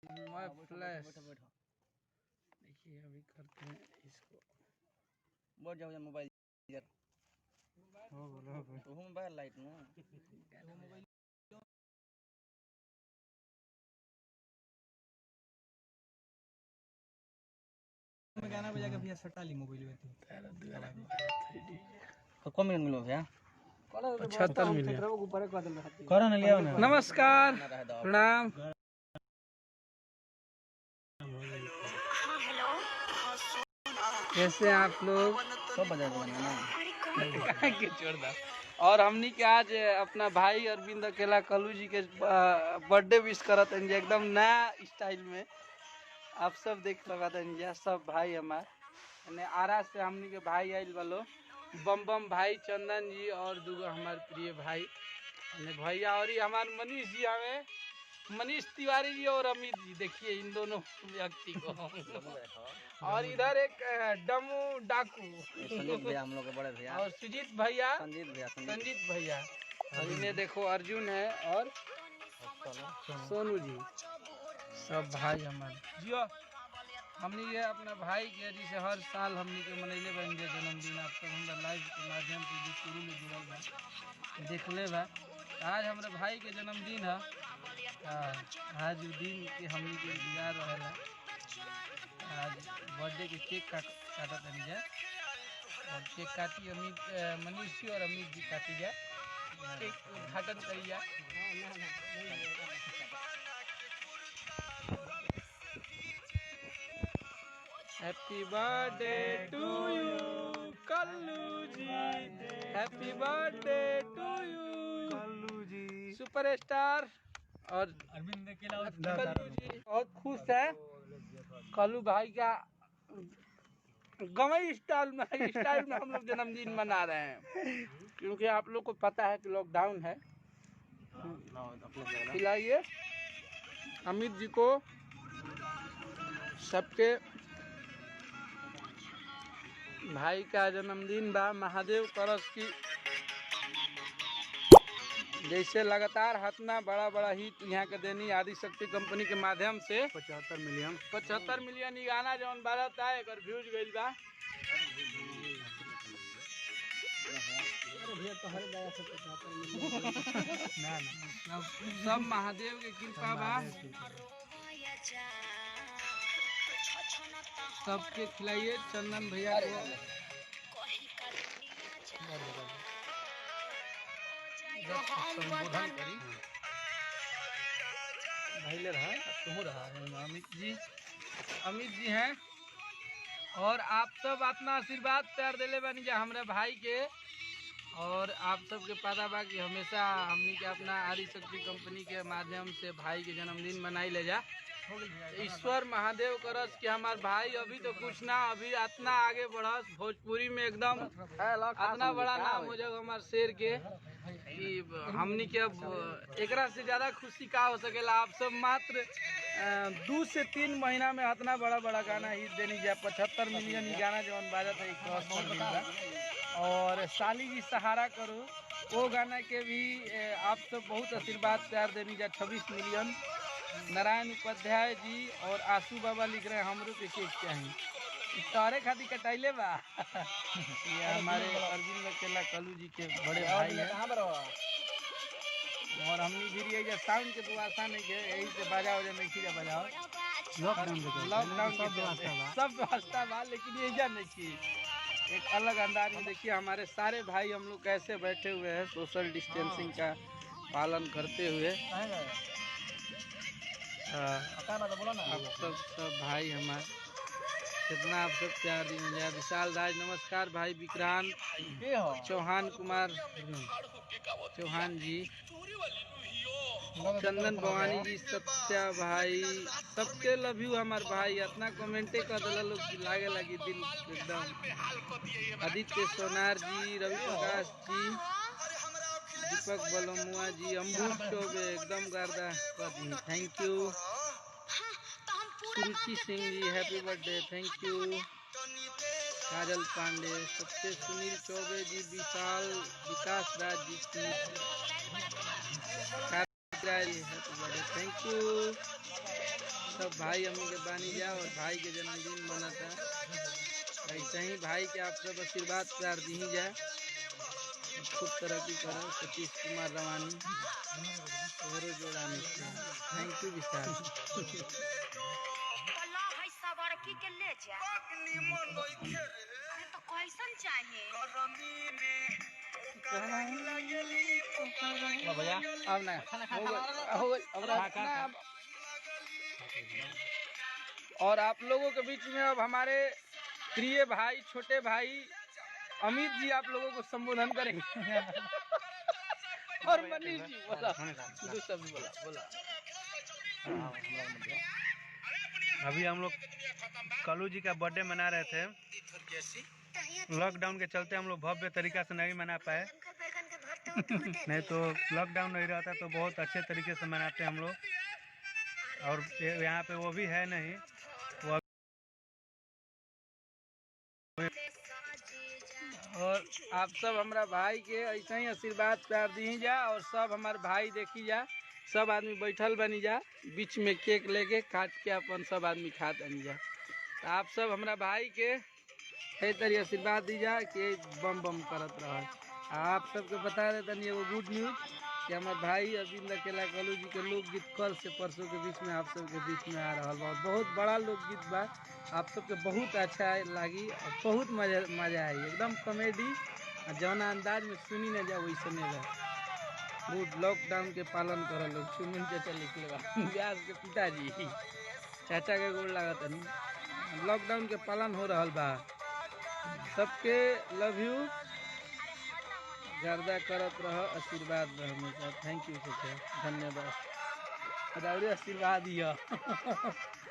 My flash देखिए अभी करते हैं इसको। बहुत जाओ मोबाइल हो मोबाइल लाइट में गाना बजा के भैया सट्टा ली मोबाइल में तो कम मिनट मिलो भैया 75 मिलियन। करो ना लिया ना। नमस्कार प्रणाम। कैसे हैं आप लोग? सब बजा देना ना के छोड़ दो। और हमनी के आज अपना भाई अरविंद अकेला कलू जी के बर्थडे विश करत हैं एकदम नया स्टाइल में। आप सब देख सकत हैं सब भाई हमारे आरा से हमनी के भाई आइल वालो बम बम भाई चंदन जी और दूगो हमारे प्रिय भाई भैया और हमारे मनीष जी आवे मनीष तिवारी जी और अमित जी। देखिए इन दोनों व्यक्ति को और इधर एक डमू डाकू भैया हम लोग के बड़े भैया और सुजीत भैया संजीत भैया और इन्हें देखो अर्जुन है और सोनू जी सब भाई हमारे जियो। हमने ये अपना भाई के जिसे हर साल हमने के मनैले बन गए जन्मदिन। आप सब हमारे लाइव के माध्यम से जो शुरू में जुड़ल बा देख ले बा। आज हमारे भाई के जन्मदिन है। आज दिन के हमने के इंतजार रहेला। आज बर्थडे के केक काटा तनी जा और केक काटी अमित मनीष जी और अमित जी काटी जा केक उद्घाटन करी जा। Happy birthday to you Kallu ji. Happy birthday to you Kallu ji superstar. और अरविंद कल्लू जी बहुत खुश है। कल्लू भाई का गवई स्टाइल में हम लोग जन्मदिन मना रहे हैं क्योंकि आप लोग को पता है कि लॉकडाउन है। खिलाइए अमित जी को सबके भाई का जन्मदिन बा। महादेव करस की जैसे लगातार हतना बड़ा बड़ा हिट यहाँ के देनी आदि शक्ति कंपनी के माध्यम से 75 मिलियन ही गाना जौन भारत है एक व्यूज गई बा। सब महादेव के कृपा बा। सबके खिलाइए चंदन भैया को संबोधन करी भैले रहा तुम रहा अमित जी हैं और आप सब अपना आशीर्वाद प्यार दिले बनी जा हमारे भाई के। और आप सब के पता बा कि हमेशा हमनी के अपना आदि शक्ति कंपनी के माध्यम से भाई के जन्मदिन मनाई ले जा। ईश्वर महादेव करस कि हमारे भाई अभी तो कुछ ना अभी इतना आगे बढ़स भोजपुरी में एकदम इतना बड़ा नाम हो जाएगा हमारे शेर के कि हमनी के अब एकरा से ज्यादा खुशी का हो सकेला। आप सब मात्र 2 से 3 महीना में इतना बड़ा बड़ा गाना हिट देनी जाए 75 मिलियन ही गाना जो बाजत है क्रॉस कर देगा। और साली जी सहारा करो वो गाना के भी आप सब बहुत आशीर्वाद प्यार देनी जाए 26 मिलियन। नारायण उपाध्याय जी और आशू बाबा लिख रहे हैं हमरो के केक चाहिए तारे खाती कटाइले बा। ये हमारे अरविंद अकेला कलू जी के बड़े भाई हैं और हमनी भी ये साउंड के व्यवस्था नहीं है यही से बाजा वजा नहीं खींचा बजाओ लॉकडाउन सब व्यवस्था बा लेकिन ये जा नहीं की एक अलग अंदाज में। देखिए हमारे सारे भाई हम लोग कैसे बैठे हुए हैं सोशल डिस्टेंसिंग का पालन करते हुए। आप सब भाई हमारे कितना आप सब प्यार दीजिए। विशाल राज नमस्कार भाई विक्रांत चौहान कुमार चौहान जी चंदन भवानी जी सत्या भाई सबके लव यू हमार भाई इतना कमेंटे कर दिला लोग लागे लगी दिल एकदम। आदित्य सोनार जी रवि प्रकाश जी दीपक बलमुआ जी अम्बुज चौबे एकदम गर्दा thank you. Suruchi Singh ji happy birthday thank you. Kajal Pandey सबसे Sunil Choubey ji Vikas Raj ji happy birthday thank you. सब भाई हमनी के बानी जा और भाई के जन्मदिन मना था। ऐसे ही भाई के आप सब आशीर्वाद प्यार दी जाए, खूब तरक्की करो। सतीश कुमार रवानी और जोड़ा मिश्रा, थैंक यू विशाल। भैया अब ना और आप लोगों के बीच में अब हमारे प्रिय भाई छोटे भाई अमित जी आप लोगों को संबोधन करेंगे। और मनीष जी बोला बोला। अभी हम लोग कलू जी का बर्थडे मना रहे थे। लॉकडाउन के चलते हम लोग भव्य तरीका से नहीं मना पाए। नहीं तो लॉकडाउन नहीं रहता तो बहुत अच्छे तरीके से मनाते हम लोग। और यहाँ पे वो भी है नहीं, वो और आप सब हमारा भाई के ऐसा ही आशीर्वाद प्यार दी जा। और सब हमारे भाई देखी जा, सब आदमी बैठल बनी जा, बीच में केक लेके काट के अपन सब आदमी खा बनी जा। तो आप सब हमारा भाई के कई तरह आशीर्वाद दी जा कि बम बम करत रह। आप सबके बता देते हैं एगो गुड न्यूज कि हमारे भाई अरविंद अकेला कलू जी के लोकगीत कल से परसों के बीच में आप सबके बीच में आ रहा बा। बहुत बड़ा लोकगीत बा, आप सबके बहुत अच्छा लगी और बहुत मजा आई। एकदम कॉमेडी जौना अंदाज में सुनी न जा वैसे नहीं रहा। बहुत लॉकडाउन के पालन कर लोग। चुमिन चाचा लिखले बा व्यास के पिताजी चाचा के गोड़ लागत नहीं। लॉकडाउन के पालन हो रहा बा। सबके लव यू, गर्दा करत रह, आशीर्वाद रह हमेशा। थैंक यू चाचा, धन्यवाद। आशीर्वाद दिया।